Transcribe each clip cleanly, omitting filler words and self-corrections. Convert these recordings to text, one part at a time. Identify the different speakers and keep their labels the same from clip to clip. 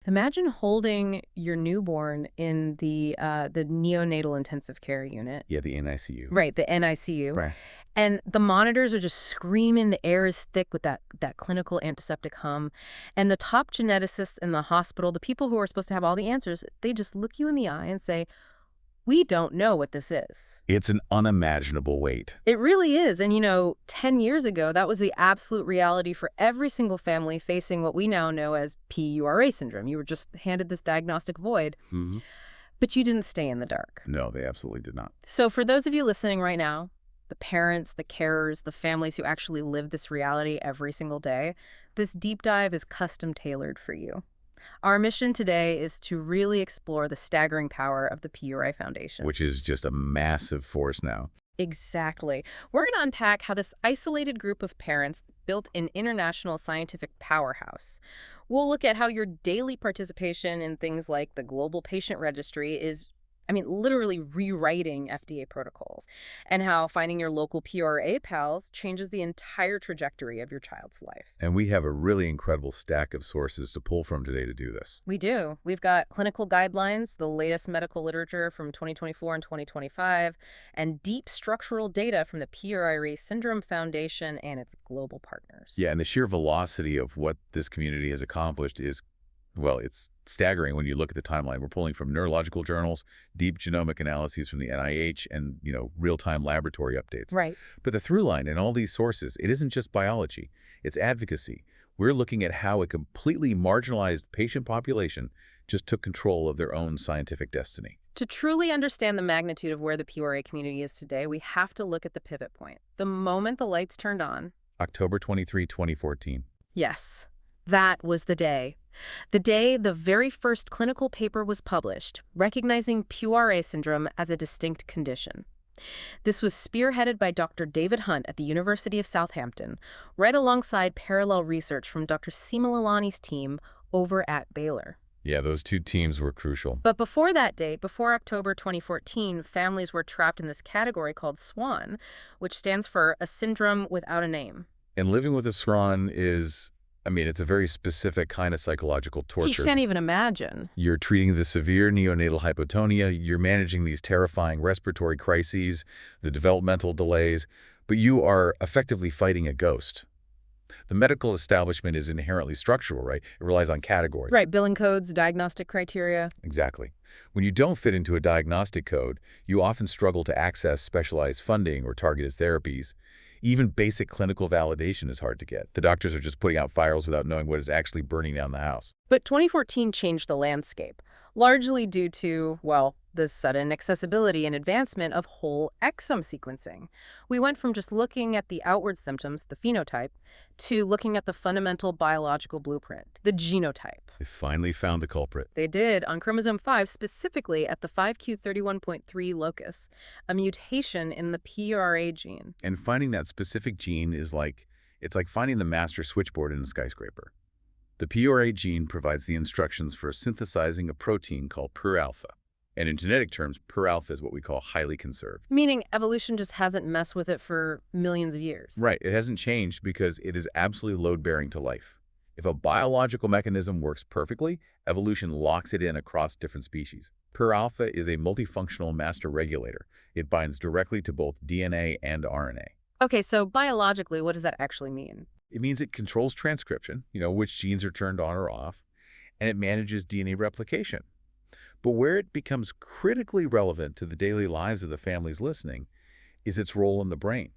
Speaker 1: Imagine holding your newborn in the neonatal intensive care unit.
Speaker 2: Yeah, the NICU.
Speaker 1: Right, the NICU.
Speaker 2: Right.
Speaker 1: And the monitors are just screaming, the air is thick with that clinical antiseptic hum. And the top geneticists in the hospital, the people who are supposed to have all the answers, they just look you in the eye and say, "We don't know what this is."
Speaker 2: It's an unimaginable weight.
Speaker 1: It really is. And 10 years ago, that was the absolute reality for every single family facing what we now know as PURA syndrome. You were just handed this diagnostic void,
Speaker 2: Mm-hmm.
Speaker 1: but you didn't stay in the dark.
Speaker 2: No, they absolutely did not.
Speaker 1: So for those of you listening right now, the parents, the carers, the families who actually live this reality every single day, this deep dive is custom tailored for you. Our mission today is to really explore the staggering power of the PURA Foundation.
Speaker 2: Which is just a massive force now.
Speaker 1: Exactly. We're going to unpack how this isolated group of parents built an international scientific powerhouse. We'll look at how your daily participation in things like the Global Patient Registry is, literally rewriting FDA protocols, and how finding your local PRA pals changes the entire trajectory of your child's life.
Speaker 2: And we have a really incredible stack of sources to pull from today to do this.
Speaker 1: We do. We've got clinical guidelines, the latest medical literature from 2024 and 2025, and deep structural data from the PURA Syndrome Foundation and its global partners.
Speaker 2: Yeah, and the sheer velocity of what this community has accomplished is, well, it's staggering when you look at the timeline. We're pulling from neurological journals, deep genomic analyses from the NIH, and, real-time laboratory updates.
Speaker 1: Right.
Speaker 2: But the through line in all these sources, it isn't just biology, it's advocacy. We're looking at how a completely marginalized patient population just took control of their own scientific destiny.
Speaker 1: To truly understand the magnitude of where the PURA community is today, we have to look at the pivot point. The moment the lights turned on.
Speaker 2: October 23, 2014.
Speaker 1: Yes, that was the day. The day the very first clinical paper was published, recognizing PURA syndrome as a distinct condition. This was spearheaded by Dr. David Hunt at the University of Southampton, right alongside parallel research from Dr. Seema Lalani's team over at Baylor.
Speaker 2: Yeah, those two teams were crucial.
Speaker 1: But before that date, before October 2014, families were trapped in this category called SWAN, which stands for a syndrome without a name.
Speaker 2: And living with a SWAN is, it's a very specific kind of psychological torture.
Speaker 1: You can't even imagine.
Speaker 2: You're treating the severe neonatal hypotonia, you're managing these terrifying respiratory crises, the developmental delays, but you are effectively fighting a ghost. The medical establishment is inherently structural, right? It relies on categories.
Speaker 1: Right, billing codes, diagnostic criteria.
Speaker 2: Exactly. When you don't fit into a diagnostic code, you often struggle to access specialized funding or targeted therapies. Even basic clinical validation is hard to get. The doctors are just putting out fires without knowing what is actually burning down the house.
Speaker 1: But 2014 changed the landscape, largely due to, the sudden accessibility and advancement of whole exome sequencing. We went from just looking at the outward symptoms, the phenotype, to looking at the fundamental biological blueprint, the genotype.
Speaker 2: They finally found the culprit.
Speaker 1: They did, on chromosome 5, specifically at the 5q31.3 locus, a mutation in the PRA gene.
Speaker 2: And finding that specific gene is it's like finding the master switchboard in a skyscraper. The PURA gene provides the instructions for synthesizing a protein called PUR-alpha. And in genetic terms, PUR-alpha is what we call highly conserved.
Speaker 1: Meaning evolution just hasn't messed with it for millions of years.
Speaker 2: Right. It hasn't changed because it is absolutely load-bearing to life. If a biological mechanism works perfectly, evolution locks it in across different species. PUR-alpha is a multifunctional master regulator. It binds directly to both DNA and RNA.
Speaker 1: Okay, so biologically, what does that actually mean?
Speaker 2: It means it controls transcription, which genes are turned on or off, and it manages DNA replication. But where it becomes critically relevant to the daily lives of the families listening is its role in the brain.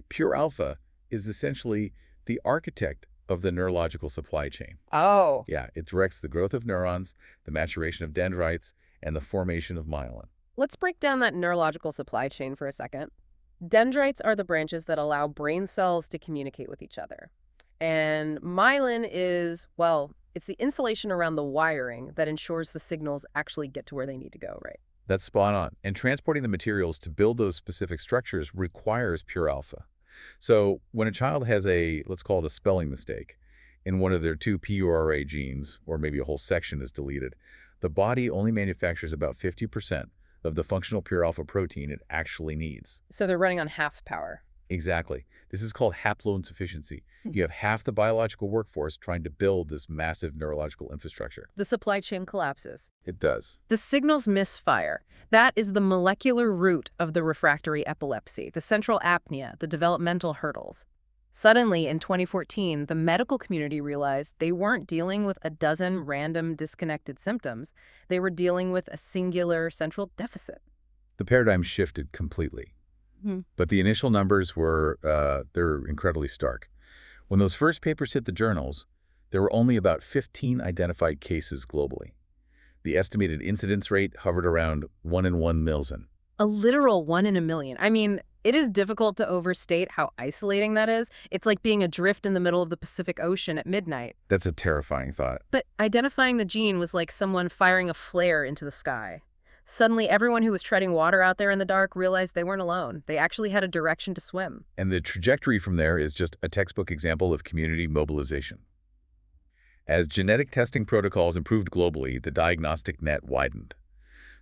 Speaker 2: PUR-alpha is essentially the architect of the neurological supply chain.
Speaker 1: Oh.
Speaker 2: Yeah, it directs the growth of neurons, the maturation of dendrites, and the formation of myelin.
Speaker 1: Let's break down that neurological supply chain for a second. Dendrites are the branches that allow brain cells to communicate with each other. And myelin is, it's the insulation around the wiring that ensures the signals actually get to where they need to go, right?
Speaker 2: That's spot on. And transporting the materials to build those specific structures requires PUR-alpha. So when a child has let's call it a spelling mistake, in one of their two PURA genes, or maybe a whole section is deleted, the body only manufactures about 50% of the functional PUR-alpha protein it actually needs.
Speaker 1: So they're running on half power.
Speaker 2: Exactly. This is called haploinsufficiency. You have half the biological workforce trying to build this massive neurological infrastructure.
Speaker 1: The supply chain collapses.
Speaker 2: It does.
Speaker 1: The signals misfire. That is the molecular root of the refractory epilepsy, the central apnea, the developmental hurdles. Suddenly, in 2014, the medical community realized they weren't dealing with a dozen random disconnected symptoms. They were dealing with a singular central deficit.
Speaker 2: The paradigm shifted completely.
Speaker 1: Hmm.
Speaker 2: But the initial numbers they're incredibly stark. When those first papers hit the journals, there were only about 15 identified cases globally. The estimated incidence rate hovered around 1 in 1,000,000.
Speaker 1: A literal 1 in a million. I mean, it is difficult to overstate how isolating that is. It's like being adrift in the middle of the Pacific Ocean at midnight.
Speaker 2: That's a terrifying thought.
Speaker 1: But identifying the gene was like someone firing a flare into the sky. Suddenly, everyone who was treading water out there in the dark realized they weren't alone. They actually had a direction to swim.
Speaker 2: And the trajectory from there is just a textbook example of community mobilization. As genetic testing protocols improved globally, the diagnostic net widened.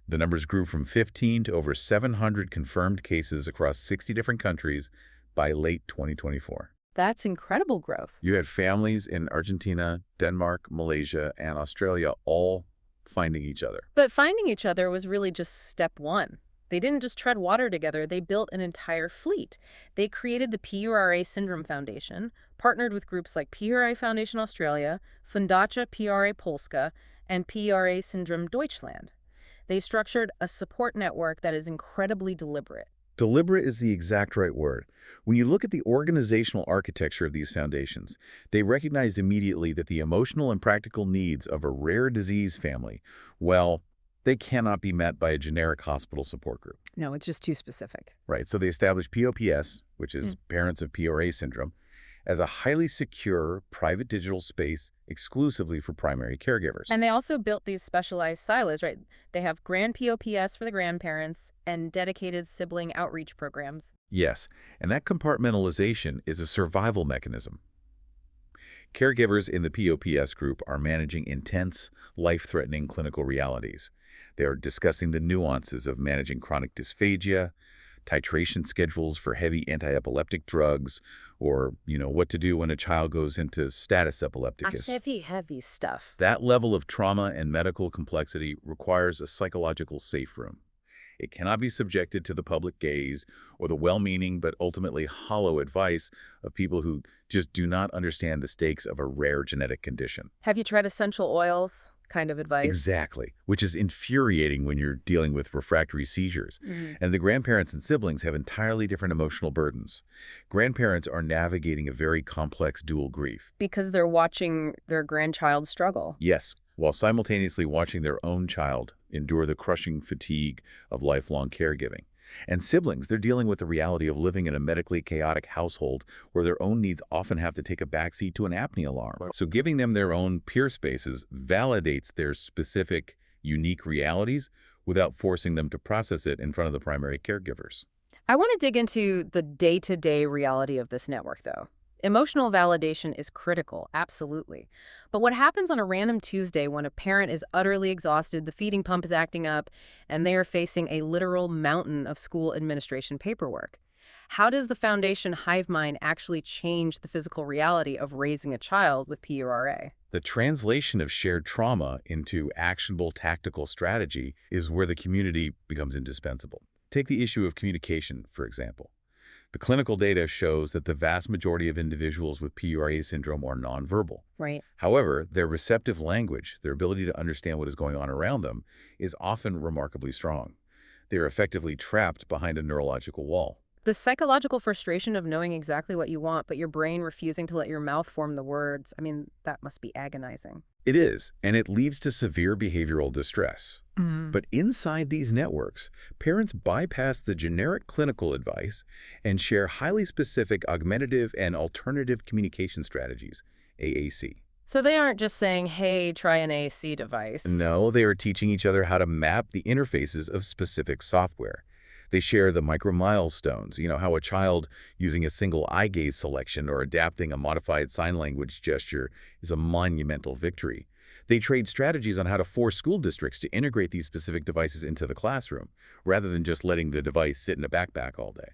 Speaker 2: The numbers grew from 15 to over 700 confirmed cases across 60 different countries by late 2024.
Speaker 1: That's incredible growth.
Speaker 2: You had families in Argentina, Denmark, Malaysia, and Australia all finding each other.
Speaker 1: But finding each other was really just step one. They didn't just tread water together, they built an entire fleet. They created the PURA Syndrome Foundation, partnered with groups like PURA Foundation Australia, Fundacja PURA Polska, and PURA Syndrome Deutschland. They structured a support network that is incredibly deliberate.
Speaker 2: Deliberate is the exact right word. When you look at the organizational architecture of these foundations, they recognized immediately that the emotional and practical needs of a rare disease family, well, they cannot be met by a generic hospital support group.
Speaker 1: No, it's just too specific.
Speaker 2: Right, so they established POPS, which is Parents of PRA Syndrome, as a highly secure private digital space exclusively for primary caregivers.
Speaker 1: And they also built these specialized silos, right? They have grand POPS for the grandparents and dedicated sibling outreach programs.
Speaker 2: Yes, and that compartmentalization is a survival mechanism. Caregivers in the POPS group are managing intense, life-threatening clinical realities. They are discussing the nuances of managing chronic dysphagia, titration schedules for heavy anti-epileptic drugs, or, what to do when a child goes into status epilepticus.
Speaker 1: Heavy stuff.
Speaker 2: That level of trauma and medical complexity requires a psychological safe room. It cannot be subjected to the public gaze or the well-meaning but ultimately hollow advice of people who just do not understand the stakes of a rare genetic condition.
Speaker 1: Have you tried essential oils kind of advice?
Speaker 2: Exactly, which is infuriating when you're dealing with refractory seizures. And the grandparents and siblings have entirely different emotional burdens. Grandparents are navigating a very complex dual grief.
Speaker 1: Because they're watching their grandchild struggle.
Speaker 2: Yes, while simultaneously watching their own child endure the crushing fatigue of lifelong caregiving. And siblings, they're dealing with the reality of living in a medically chaotic household where their own needs often have to take a backseat to an apnea alarm. So giving them their own peer spaces validates their specific, unique realities without forcing them to process it in front of the primary caregivers.
Speaker 1: I want to dig into the day-to-day reality of this network, though. Emotional validation is critical, absolutely. But what happens on a random Tuesday when a parent is utterly exhausted, the feeding pump is acting up, and they are facing a literal mountain of school administration paperwork? How does the foundation hive mind actually change the physical reality of raising a child with PURA?
Speaker 2: The translation of shared trauma into actionable tactical strategy is where the community becomes indispensable. Take the issue of communication, for example. The clinical data shows that the vast majority of individuals with PURA syndrome are nonverbal.
Speaker 1: Right.
Speaker 2: However, their receptive language, their ability to understand what is going on around them, is often remarkably strong. They are effectively trapped behind a neurological wall.
Speaker 1: The psychological frustration of knowing exactly what you want, but your brain refusing to let your mouth form the words, that must be agonizing.
Speaker 2: It is, and it leads to severe behavioral distress. But inside these networks, parents bypass the generic clinical advice and share highly specific augmentative and alternative communication strategies, AAC.
Speaker 1: So they aren't just saying, hey, try an AAC device.
Speaker 2: No, they are teaching each other how to map the interfaces of specific software. They share the micro milestones, how a child using a single eye gaze selection or adapting a modified sign language gesture is a monumental victory. They trade strategies on how to force school districts to integrate these specific devices into the classroom, rather than just letting the device sit in a backpack all day.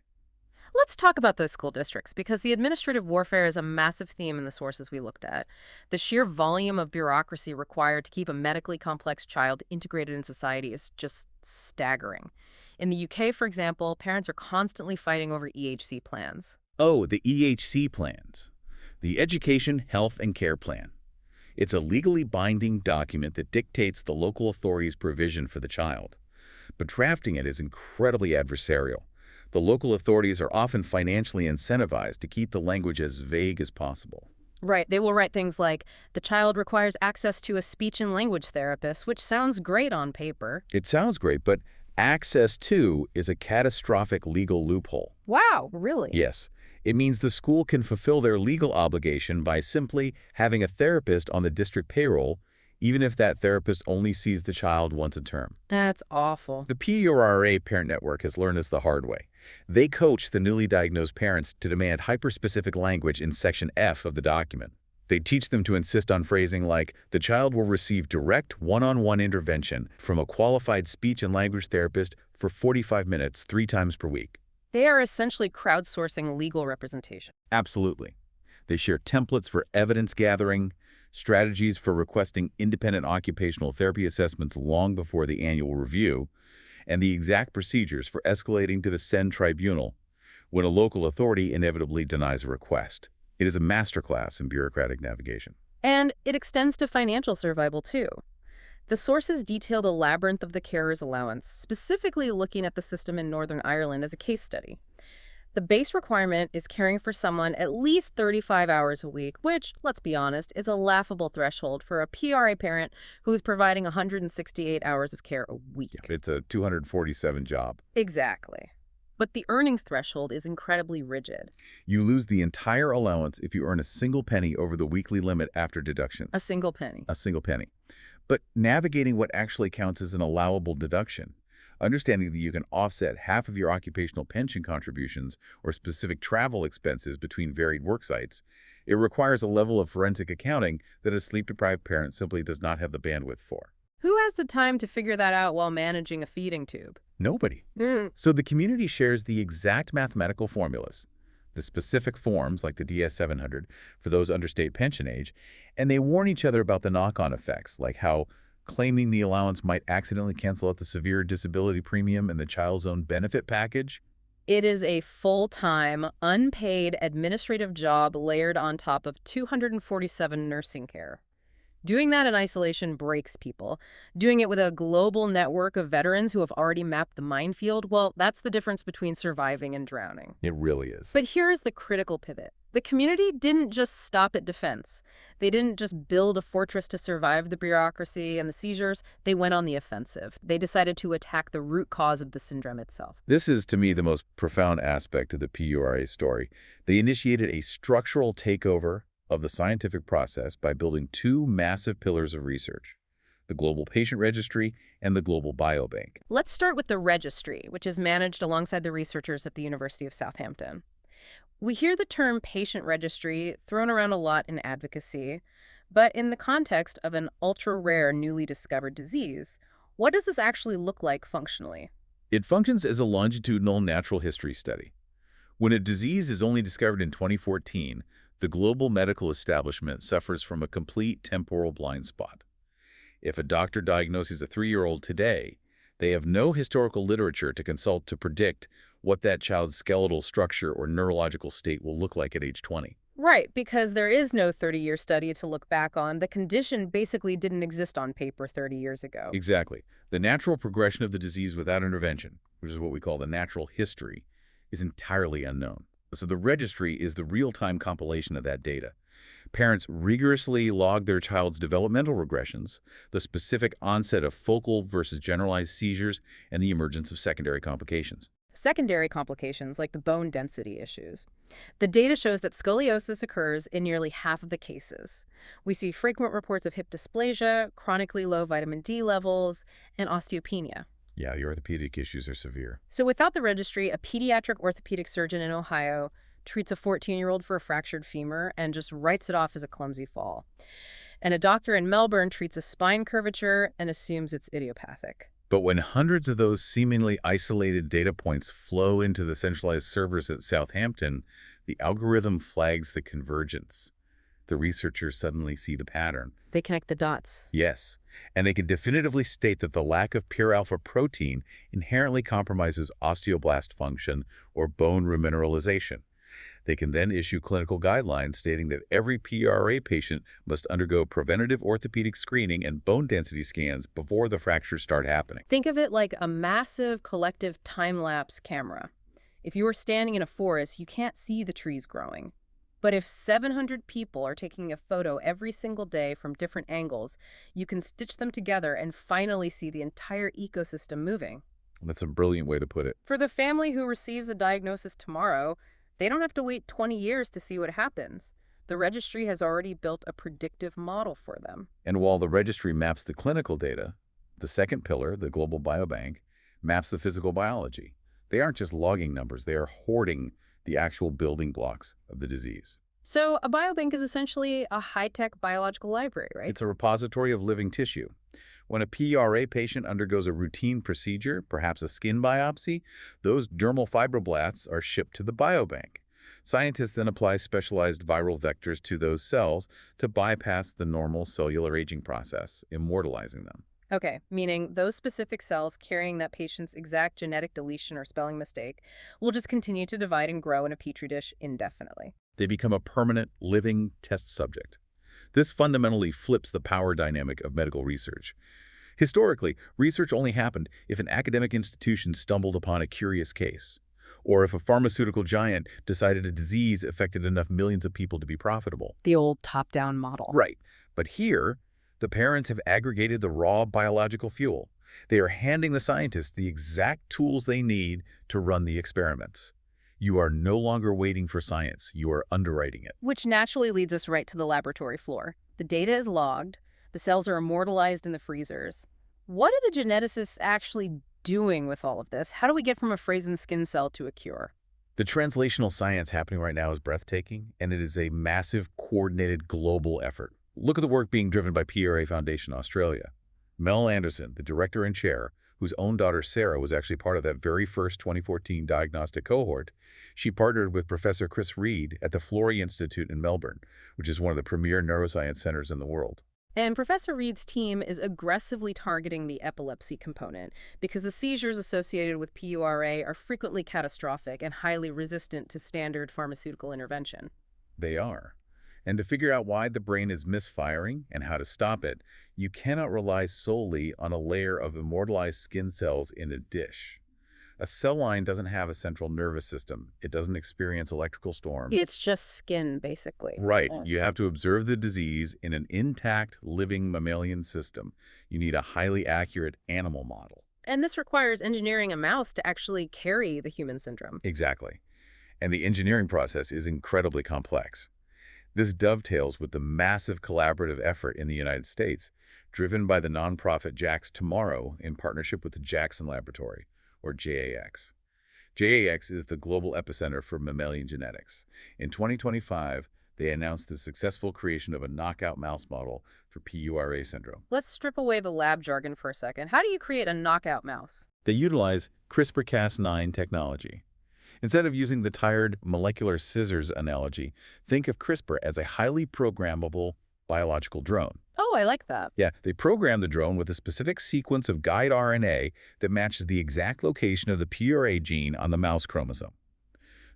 Speaker 1: Let's talk about those school districts because the administrative warfare is a massive theme in the sources we looked at. The sheer volume of bureaucracy required to keep a medically complex child integrated in society is just staggering. In the UK, for example, parents are constantly fighting over EHC plans.
Speaker 2: Oh, the EHC plans. The Education, Health, and Care Plan. It's a legally binding document that dictates the local authority's provision for the child. But drafting it is incredibly adversarial. The local authorities are often financially incentivized to keep the language as vague as possible.
Speaker 1: Right, they will write things like, the child requires access to a speech and language therapist, which sounds great on paper.
Speaker 2: It sounds great, but access to is a catastrophic legal loophole.
Speaker 1: Wow, really?
Speaker 2: Yes, it means the school can fulfill their legal obligation by simply having a therapist on the district payroll, even if that therapist only sees the child once a term.
Speaker 1: That's awful.
Speaker 2: The PURA Parent Network has learned this the hard way. They coach the newly diagnosed parents to demand hyper-specific language in Section F of the document. They teach them to insist on phrasing like, the child will receive direct one-on-one intervention from a qualified speech and language therapist for 45 minutes 3 times per week.
Speaker 1: They are essentially crowdsourcing legal representation.
Speaker 2: Absolutely. They share templates for evidence gathering, strategies for requesting independent occupational therapy assessments long before the annual review, and the exact procedures for escalating to the SEND tribunal when a local authority inevitably denies a request. It is a masterclass in bureaucratic navigation.
Speaker 1: And it extends to financial survival, too. The sources detail the labyrinth of the carer's allowance, specifically looking at the system in Northern Ireland as a case study. The base requirement is caring for someone at least 35 hours a week, which, let's be honest, is a laughable threshold for a PRA parent who's providing 168 hours of care a week.
Speaker 2: It's a 247 job.
Speaker 1: Exactly. But the earnings threshold is incredibly rigid.
Speaker 2: You lose the entire allowance if you earn a single penny over the weekly limit after deduction.
Speaker 1: A single penny.
Speaker 2: A single penny. But navigating what actually counts as an allowable deduction, understanding that you can offset half of your occupational pension contributions or specific travel expenses between varied work sites, it requires a level of forensic accounting that a sleep-deprived parent simply does not have the bandwidth for.
Speaker 1: Who has the time to figure that out while managing a feeding tube?
Speaker 2: Nobody. So the community shares the exact mathematical formulas, the specific forms like the DS-700 for those under state pension age, and they warn each other about the knock-on effects, like how claiming the allowance might accidentally cancel out the severe disability premium and the child's own benefit package.
Speaker 1: It is a full-time, unpaid administrative job layered on top of 247 nursing care. Doing that in isolation breaks people. Doing it with a global network of veterans who have already mapped the minefield, well, that's the difference between surviving and drowning.
Speaker 2: It really is.
Speaker 1: But here is the critical pivot. The community didn't just stop at defense. They didn't just build a fortress to survive the bureaucracy and the seizures. They went on the offensive. They decided to attack the root cause of the syndrome itself.
Speaker 2: This is, to me, the most profound aspect of the PURA story. They initiated a structural takeover of the scientific process by building 2 massive pillars of research, the Global Patient Registry and the Global Biobank.
Speaker 1: Let's start with the registry, which is managed alongside the researchers at the University of Southampton. We hear the term patient registry thrown around a lot in advocacy, but in the context of an ultra-rare newly discovered disease, what does this actually look like functionally?
Speaker 2: It functions as a longitudinal natural history study. When a disease is only discovered in 2014, the global medical establishment suffers from a complete temporal blind spot. If a doctor diagnoses a 3-year-old today, they have no historical literature to consult to predict what that child's skeletal structure or neurological state will look like at age 20.
Speaker 1: Right, because there is no 30-year study to look back on. The condition basically didn't exist on paper 30 years ago.
Speaker 2: Exactly. The natural progression of the disease without intervention, which is what we call the natural history, is entirely unknown. So the registry is the real-time compilation of that data. Parents rigorously log their child's developmental regressions, the specific onset of focal versus generalized seizures, and the emergence of secondary complications.
Speaker 1: Secondary complications like the bone density issues. The data shows that scoliosis occurs in nearly half of the cases. We see frequent reports of hip dysplasia, chronically low vitamin D levels, and osteopenia.
Speaker 2: Yeah, the orthopedic issues are severe.
Speaker 1: So without the registry, a pediatric orthopedic surgeon in Ohio treats a 14-year-old for a fractured femur and just writes it off as a clumsy fall. And a doctor in Melbourne treats a spine curvature and assumes it's idiopathic.
Speaker 2: But when hundreds of those seemingly isolated data points flow into the centralized servers at Southampton, the algorithm flags the convergence. The researchers suddenly see the pattern.
Speaker 1: They connect the dots.
Speaker 2: Yes, and they can definitively state that the lack of pure alpha protein inherently compromises osteoblast function or bone remineralization. They can then issue clinical guidelines stating that every PRA patient must undergo preventative orthopedic screening and bone density scans before the fractures start happening.
Speaker 1: Think of it like a massive collective time-lapse camera. If you are standing in a forest, you can't see the trees growing. But if 700 people are taking a photo every single day from different angles, you can stitch them together and finally see the entire ecosystem moving.
Speaker 2: That's a brilliant way to put it.
Speaker 1: For the family who receives a diagnosis tomorrow, they don't have to wait 20 years to see what happens. The registry has already built a predictive model for them.
Speaker 2: And while the registry maps the clinical data, the second pillar, the global biobank, maps the physical biology. They aren't just logging numbers, they are hoarding the actual building blocks of the disease.
Speaker 1: So a biobank is essentially a high-tech biological library, right?
Speaker 2: It's a repository of living tissue. When a PRA patient undergoes a routine procedure, perhaps a skin biopsy, those dermal fibroblasts are shipped to the biobank. Scientists then apply specialized viral vectors to those cells to bypass the normal cellular aging process, immortalizing them.
Speaker 1: Okay, meaning those specific cells carrying that patient's exact genetic deletion or spelling mistake will just continue to divide and grow in a petri dish indefinitely.
Speaker 2: They become a permanent, living test subject. This fundamentally flips the power dynamic of medical research. Historically, research only happened if an academic institution stumbled upon a curious case, or if a pharmaceutical giant decided a disease affected enough millions of people to be profitable.
Speaker 1: The old top-down model.
Speaker 2: Right. But here, the parents have aggregated the raw biological fuel. They are handing the scientists the exact tools they need to run the experiments. You are no longer waiting for science. You are underwriting it.
Speaker 1: Which naturally leads us right to the laboratory floor. The data is logged. The cells are immortalized in the freezers. What are the geneticists actually doing with all of this? How do we get from a frozen skin cell to a cure?
Speaker 2: The translational science happening right now is breathtaking, and it is a massive, coordinated global effort. Look at the work being driven by PURA Foundation Australia. Mel Anderson, the director and chair, whose own daughter Sarah was actually part of that very first 2014 diagnostic cohort, she partnered with Professor Chris Reed at the Florey Institute in Melbourne, which is one of the premier neuroscience centers in the world.
Speaker 1: And Professor Reed's team is aggressively targeting the epilepsy component because the seizures associated with PURA are frequently catastrophic and highly resistant to standard pharmaceutical intervention.
Speaker 2: They are. And to figure out why the brain is misfiring and how to stop it, you cannot rely solely on a layer of immortalized skin cells in a dish. A cell line doesn't have a central nervous system. It doesn't experience electrical storms.
Speaker 1: It's just skin, basically.
Speaker 2: Right. You have to observe the disease in an intact, living mammalian system. You need a highly accurate animal model.
Speaker 1: And this requires engineering a mouse to actually carry the human syndrome.
Speaker 2: Exactly. And the engineering process is incredibly complex. This dovetails with the massive collaborative effort in the United States, driven by the nonprofit JAX Tomorrow in partnership with the Jackson Laboratory, or JAX. JAX is the global epicenter for mammalian genetics. In 2025, they announced the successful creation of a knockout mouse model for PURA syndrome.
Speaker 1: Let's strip away the lab jargon for a second. How do you create a knockout mouse?
Speaker 2: They utilize CRISPR-Cas9 technology. Instead of using the tired molecular scissors analogy, think of CRISPR as a highly programmable biological drone.
Speaker 1: Oh, I like that.
Speaker 2: Yeah, they program the drone with a specific sequence of guide RNA that matches the exact location of the PURA gene on the mouse chromosome.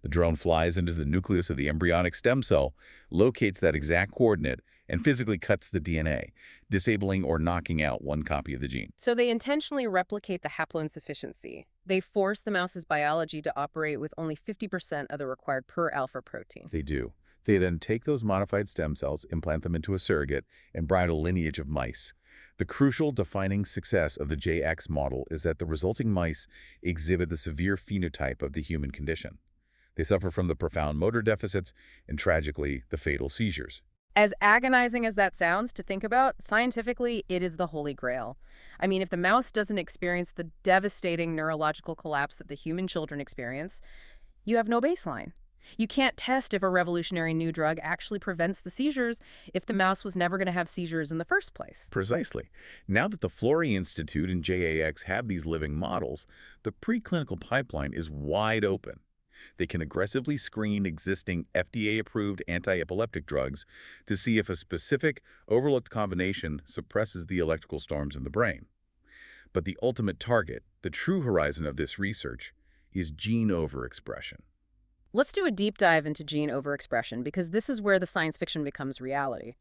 Speaker 2: The drone flies into the nucleus of the embryonic stem cell, locates that exact coordinate, and physically cuts the DNA, disabling or knocking out one copy of the gene.
Speaker 1: So they intentionally replicate the haploinsufficiency. They force the mouse's biology to operate with only 50% of the required PURA alpha protein.
Speaker 2: They do. They then take those modified stem cells, implant them into a surrogate, and bride a lineage of mice. The crucial defining success of the JX model is that the resulting mice exhibit the severe phenotype of the human condition. They suffer from the profound motor deficits and, tragically, the fatal seizures.
Speaker 1: As agonizing as that sounds to think about, scientifically, it is the holy grail. I mean, if the mouse doesn't experience the devastating neurological collapse that the human children experience, you have no baseline. You can't test if a revolutionary new drug actually prevents the seizures if the mouse was never going to have seizures in the first place.
Speaker 2: Precisely. Now that the Florey Institute and JAX have these living models, the preclinical pipeline is wide open. They can aggressively screen existing FDA-approved anti-epileptic drugs to see if a specific, overlooked combination suppresses the electrical storms in the brain. But the ultimate target, the true horizon of this research, is gene overexpression.
Speaker 1: Let's do a deep dive into gene overexpression because this is where the science fiction becomes reality.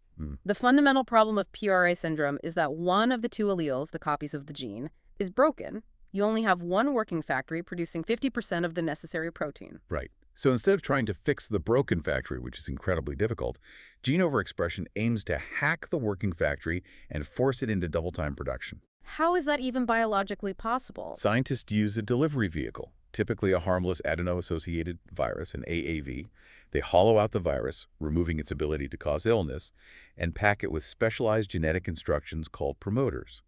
Speaker 1: The fundamental problem of PURA syndrome is that one of the two alleles, the copies of the gene, is broken. You only have one working factory producing 50% of the necessary protein.
Speaker 2: Right. So instead of trying to fix the broken factory, which is incredibly difficult, gene overexpression aims to hack the working factory and force it into double-time production.
Speaker 1: How is that even biologically possible?
Speaker 2: Scientists use a delivery vehicle, typically a harmless adeno-associated virus, an AAV. They hollow out the virus, removing its ability to cause illness, and pack it with specialized genetic instructions called promoters.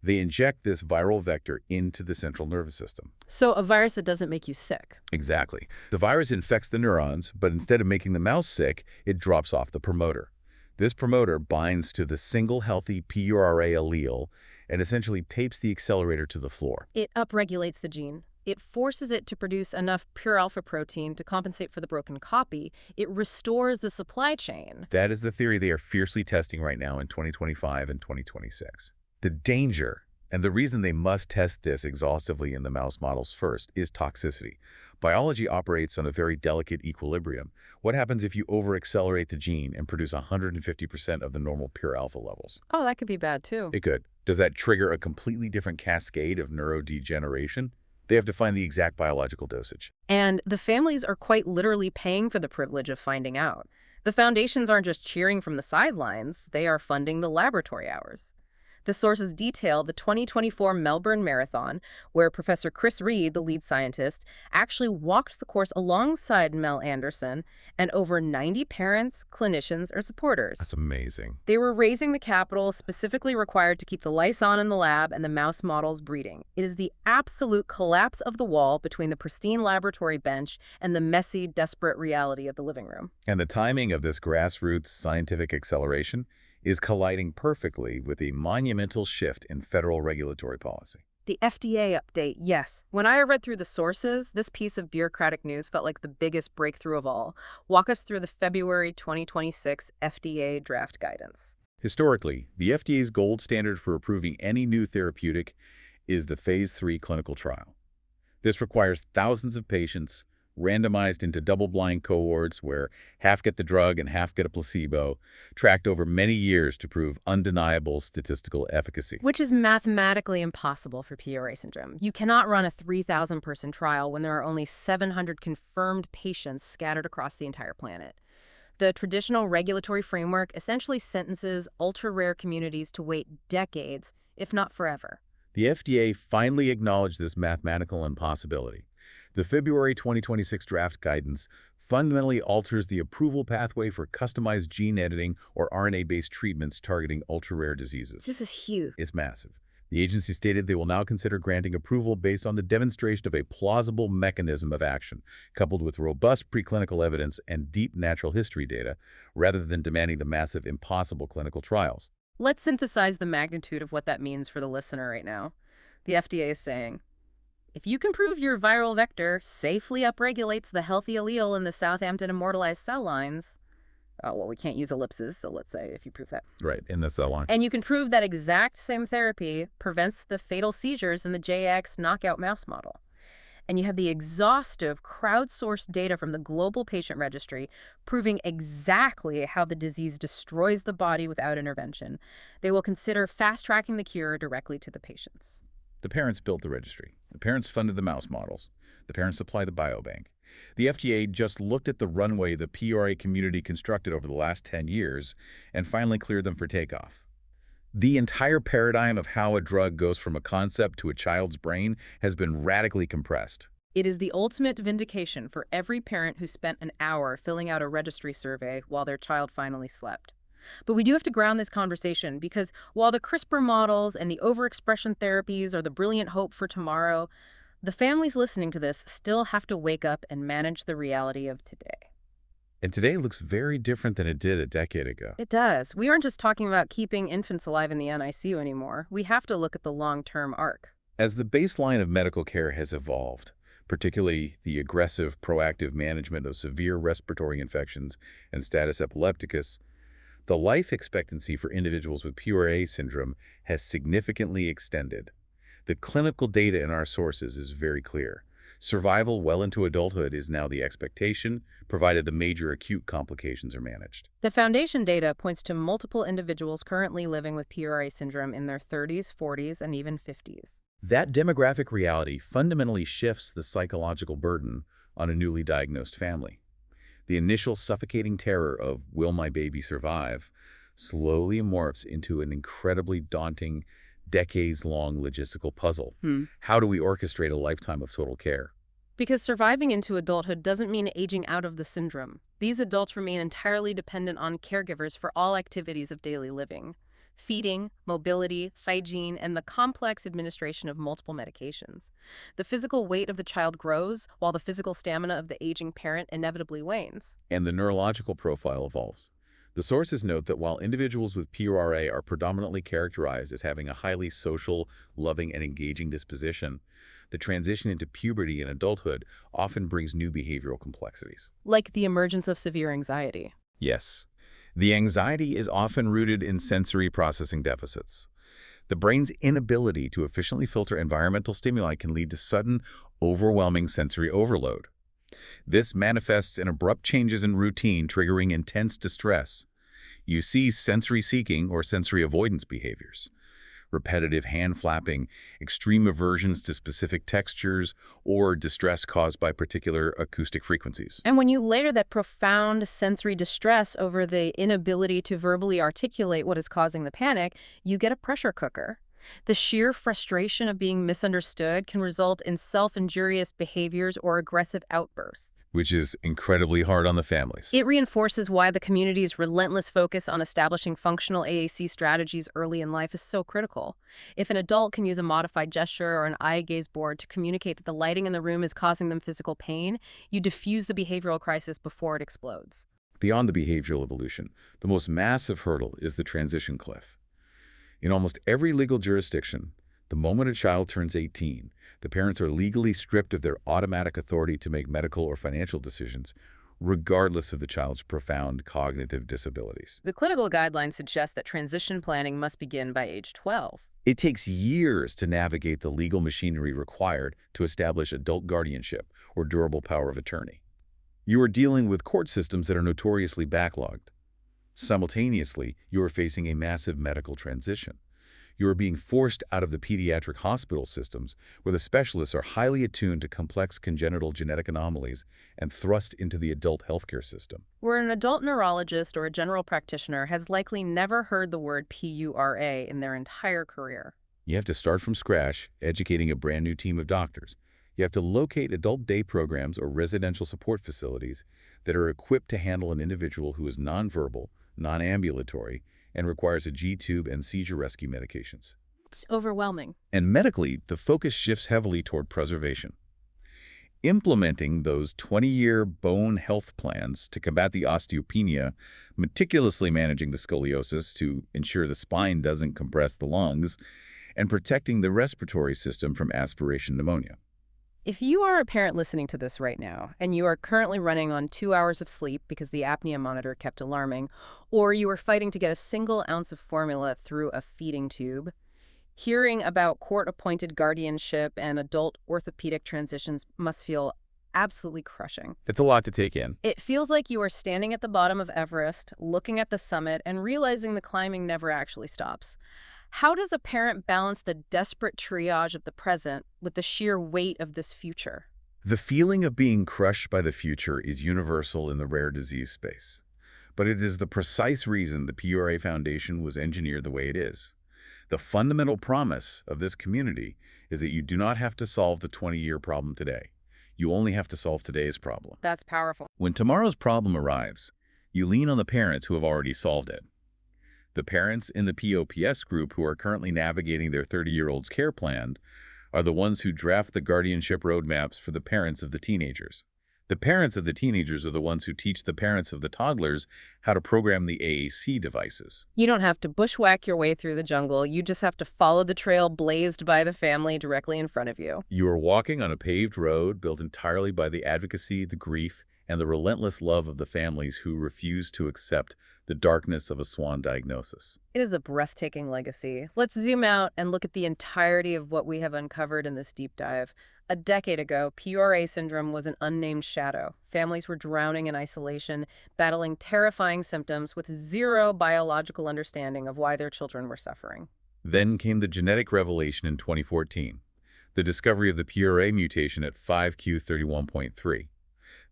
Speaker 2: They inject this viral vector into the central nervous system.
Speaker 1: So a virus that doesn't make you sick.
Speaker 2: Exactly. The virus infects the neurons, but instead of making the mouse sick, it drops off the promoter. This promoter binds to the single healthy PURA allele and essentially tapes the accelerator to the floor.
Speaker 1: It upregulates the gene. It forces it to produce enough pure alpha protein to compensate for the broken copy. It restores the supply chain.
Speaker 2: That is the theory they are fiercely testing right now in 2025 and 2026. The danger, and the reason they must test this exhaustively in the mouse models first, is toxicity. Biology operates on a very delicate equilibrium. What happens if you over-accelerate the gene and produce 150% of the normal pure alpha levels?
Speaker 1: Oh, that could be bad too.
Speaker 2: It could. Does that trigger a completely different cascade of neurodegeneration? They have to find the exact biological dosage.
Speaker 1: And the families are quite literally paying for the privilege of finding out. The foundations aren't just cheering from the sidelines, they are funding the laboratory hours. The sources detail the 2024 Melbourne Marathon, where Professor Chris Reed, the lead scientist, actually walked the course alongside Mel Anderson and over 90 parents, clinicians, or supporters.
Speaker 2: That's amazing.
Speaker 1: They were raising the capital specifically required to keep the lights on in the lab and the mouse models breeding. It is the absolute collapse of the wall between the pristine laboratory bench and the messy, desperate reality of the living room.
Speaker 2: And the timing of this grassroots scientific acceleration is colliding perfectly with a monumental shift in federal regulatory policy.
Speaker 1: The FDA update, yes. When I read through the sources, this piece of bureaucratic news felt like the biggest breakthrough of all. Walk us through the February 2026 FDA draft guidance.
Speaker 2: Historically, the FDA's gold standard for approving any new therapeutic is the Phase 3 clinical trial. This requires thousands of patients, randomized into double-blind cohorts where half get the drug and half get a placebo, tracked over many years to prove undeniable statistical efficacy.
Speaker 1: Which is mathematically impossible for PURA syndrome. You cannot run a 3,000-person trial when there are only 700 confirmed patients scattered across the entire planet. The traditional regulatory framework essentially sentences ultra-rare communities to wait decades, if not forever.
Speaker 2: The FDA finally acknowledged this mathematical impossibility. The February 2026 draft guidance fundamentally alters the approval pathway for customized gene editing or RNA-based treatments targeting ultra-rare diseases.
Speaker 1: This is huge.
Speaker 2: It's massive. The agency stated they will now consider granting approval based on the demonstration of a plausible mechanism of action, coupled with robust preclinical evidence and deep natural history data, rather than demanding the massive, impossible clinical trials.
Speaker 1: Let's synthesize the magnitude of what that means for the listener right now. The FDA is saying, if you can prove your viral vector safely upregulates the healthy allele in the Southampton immortalized cell lines, well, we can't use ellipses, so let's say if you prove that.
Speaker 2: Right, in the cell line.
Speaker 1: And you can prove that exact same therapy prevents the fatal seizures in the JAX knockout mouse model. And you have the exhaustive crowdsourced data from the Global Patient Registry proving exactly how the disease destroys the body without intervention. They will consider fast-tracking the cure directly to the patients.
Speaker 2: The parents built the registry. The parents funded the mouse models. The parents supply the biobank. The FDA just looked at the runway the PURA community constructed over the last 10 years and finally cleared them for takeoff. The entire paradigm of how a drug goes from a concept to a child's brain has been radically compressed.
Speaker 1: It is the ultimate vindication for every parent who spent an hour filling out a registry survey while their child finally slept. But we do have to ground this conversation because while the CRISPR models and the overexpression therapies are the brilliant hope for tomorrow, The families listening to this still have to wake up and manage the reality of today.
Speaker 2: And today looks very different than it did a decade ago.
Speaker 1: It does. We aren't just talking about keeping infants alive in the NICU anymore. We have to look at the long-term arc.
Speaker 2: As the baseline of medical care has evolved, particularly the aggressive, proactive management of severe respiratory infections and status epilepticus, the life expectancy for individuals with PURA syndrome has significantly extended. The clinical data in our sources is very clear. Survival well into adulthood is now the expectation, provided the major acute complications are managed.
Speaker 1: The Foundation data points to multiple individuals currently living with PURA syndrome in their 30s, 40s, and even 50s.
Speaker 2: That demographic reality fundamentally shifts the psychological burden on a newly diagnosed family. The initial suffocating terror of, will my baby survive, slowly morphs into an incredibly daunting, decades-long logistical puzzle. How do we orchestrate a lifetime of total care?
Speaker 1: Because surviving into adulthood doesn't mean aging out of the syndrome. These adults remain entirely dependent on caregivers for all activities of daily living: feeding, mobility, hygiene, and the complex administration of multiple medications. The physical weight of the child grows, while the physical stamina of the aging parent inevitably wanes.
Speaker 2: And the neurological profile evolves. The sources note that while individuals with PURA are predominantly characterized as having a highly social, loving, and engaging disposition, the transition into puberty and adulthood often brings new behavioral complexities.
Speaker 1: Like the emergence of severe anxiety.
Speaker 2: Yes. The anxiety is often rooted in sensory processing deficits. The brain's inability to efficiently filter environmental stimuli can lead to sudden, overwhelming sensory overload. This manifests in abrupt changes in routine, triggering intense distress. You see sensory seeking or sensory avoidance behaviors, repetitive hand flapping, extreme aversions to specific textures, or distress caused by particular acoustic frequencies.
Speaker 1: And when you layer that profound sensory distress over the inability to verbally articulate what is causing the panic, you get a pressure cooker. The sheer frustration of being misunderstood can result in self-injurious behaviors or aggressive outbursts.
Speaker 2: Which is incredibly hard on the families.
Speaker 1: It reinforces why the community's relentless focus on establishing functional AAC strategies early in life is so critical. If an adult can use a modified gesture or an eye gaze board to communicate that the lighting in the room is causing them physical pain, you diffuse the behavioral crisis before it explodes.
Speaker 2: Beyond the behavioral evolution, the most massive hurdle is the transition cliff. In almost every legal jurisdiction, the moment a child turns 18, the parents are legally stripped of their automatic authority to make medical or financial decisions, regardless of the child's profound cognitive disabilities.
Speaker 1: The clinical guidelines suggest that transition planning must begin by age 12.
Speaker 2: It takes years to navigate the legal machinery required to establish adult guardianship or durable power of attorney. You are dealing with court systems that are notoriously backlogged. Simultaneously, you are facing a massive medical transition. You are being forced out of the pediatric hospital systems, where the specialists are highly attuned to complex congenital genetic anomalies, and thrust into the adult healthcare system,
Speaker 1: Where an adult neurologist or a general practitioner has likely never heard the word PURA in their entire career.
Speaker 2: You have to start from scratch, educating a brand new team of doctors. You have to locate adult day programs or residential support facilities that are equipped to handle an individual who is nonverbal, non-ambulatory, and requires a G-tube and seizure rescue medications.
Speaker 1: It's overwhelming.
Speaker 2: And medically, the focus shifts heavily toward preservation. Implementing those 20-year bone health plans to combat the osteopenia, meticulously managing the scoliosis to ensure the spine doesn't compress the lungs, and protecting the respiratory system from aspiration pneumonia.
Speaker 1: If you are a parent listening to this right now, and you are currently running on 2 hours of sleep because the apnea monitor kept alarming, or you are fighting to get a single ounce of formula through a feeding tube, hearing about court-appointed guardianship and adult orthopedic transitions must feel absolutely crushing.
Speaker 2: It's a lot to take in.
Speaker 1: It feels like you are standing at the bottom of Everest, looking at the summit, and realizing the climbing never actually stops. How does a parent balance the desperate triage of the present with the sheer weight of this future?
Speaker 2: The feeling of being crushed by the future is universal in the rare disease space. But it is the precise reason the PURA Foundation was engineered the way it is. The fundamental promise of this community is that you do not have to solve the 20-year problem today. You only have to solve today's problem.
Speaker 1: That's powerful.
Speaker 2: When tomorrow's problem arrives, you lean on the parents who have already solved it. The parents in the POPS group who are currently navigating their 30-year-old's care plan are the ones who draft the guardianship roadmaps for the parents of the teenagers. The parents of the teenagers are the ones who teach the parents of the toddlers how to program the AAC devices.
Speaker 1: You don't have to bushwhack your way through the jungle. You just have to follow the trail blazed by the family directly in front of you.
Speaker 2: You are walking on a paved road built entirely by the advocacy, the grief, and the relentless love of the families who refuse to accept the darkness of a swan diagnosis.
Speaker 1: It is a breathtaking legacy. Let's zoom out and look at the entirety of what we have uncovered in this deep dive. A decade ago, PURA syndrome was an unnamed shadow. Families were drowning in isolation, battling terrifying symptoms with zero biological understanding of why their children were suffering.
Speaker 2: Then came the genetic revelation in 2014, the discovery of the PURA mutation at 5q31.3.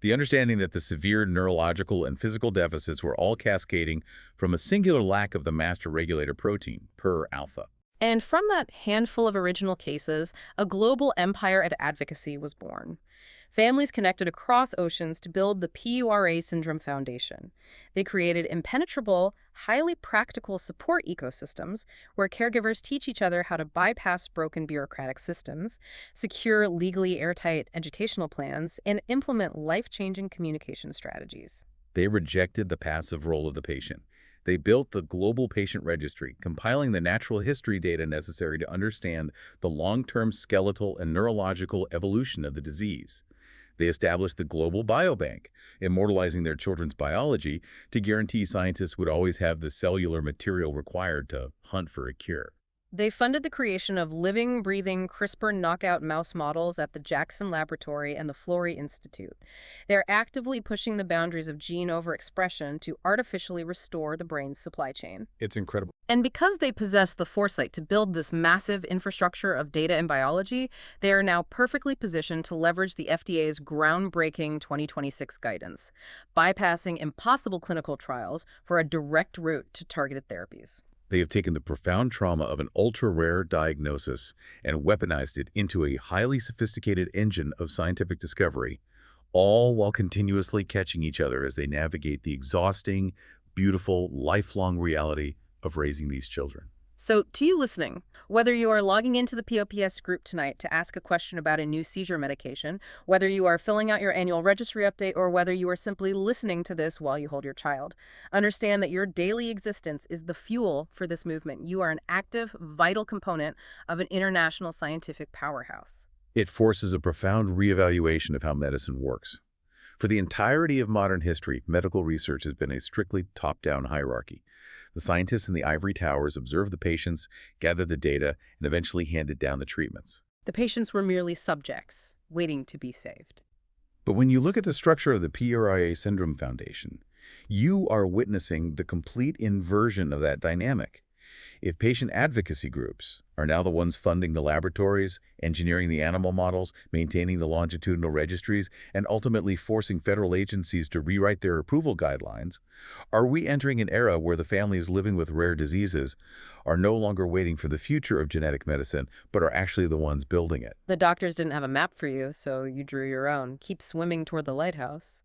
Speaker 2: The understanding that the severe neurological and physical deficits were all cascading from a singular lack of the master regulator protein, PUR-alpha.
Speaker 1: And from that handful of original cases, a global empire of advocacy was born. Families connected across oceans to build the PURA Syndrome Foundation. They created impenetrable, highly practical support ecosystems where caregivers teach each other how to bypass broken bureaucratic systems, secure legally airtight educational plans, and implement life-changing communication strategies.
Speaker 2: They rejected the passive role of the patient. They built the Global Patient Registry, compiling the natural history data necessary to understand the long-term skeletal and neurological evolution of the disease. They established the Global Biobank, immortalizing their children's biology to guarantee scientists would always have the cellular material required to hunt for a cure.
Speaker 1: They funded the creation of living, breathing CRISPR knockout mouse models at the Jackson Laboratory and the Florey Institute. They're actively pushing the boundaries of gene overexpression to artificially restore the brain's supply chain.
Speaker 2: It's incredible.
Speaker 1: And because they possess the foresight to build this massive infrastructure of data and biology, they are now perfectly positioned to leverage the FDA's groundbreaking 2026 guidance, bypassing impossible clinical trials for a direct route to targeted therapies.
Speaker 2: They have taken the profound trauma of an ultra-rare diagnosis and weaponized it into a highly sophisticated engine of scientific discovery, all while continuously catching each other as they navigate the exhausting, beautiful, lifelong reality of raising these children.
Speaker 1: So, to you listening, whether you are logging into the POPS group tonight to ask a question about a new seizure medication, whether you are filling out your annual registry update, or whether you are simply listening to this while you hold your child, understand that your daily existence is the fuel for this movement. You are an active, vital component of an international scientific powerhouse.
Speaker 2: It forces a profound reevaluation of how medicine works. For the entirety of modern history, medical research has been a strictly top-down hierarchy. The scientists in the ivory towers observed the patients, gathered the data, and eventually handed down the treatments.
Speaker 1: The patients were merely subjects, waiting to be saved.
Speaker 2: But when you look at the structure of the PURA Syndrome Foundation, you are witnessing the complete inversion of that dynamic. If patient advocacy groups are now the ones funding the laboratories, engineering the animal models, maintaining the longitudinal registries, and ultimately forcing federal agencies to rewrite their approval guidelines, are we entering an era where the families living with rare diseases are no longer waiting for the future of genetic medicine, but are actually the ones building it?
Speaker 1: The doctors didn't have a map for you, so you drew your own. Keep swimming toward the lighthouse.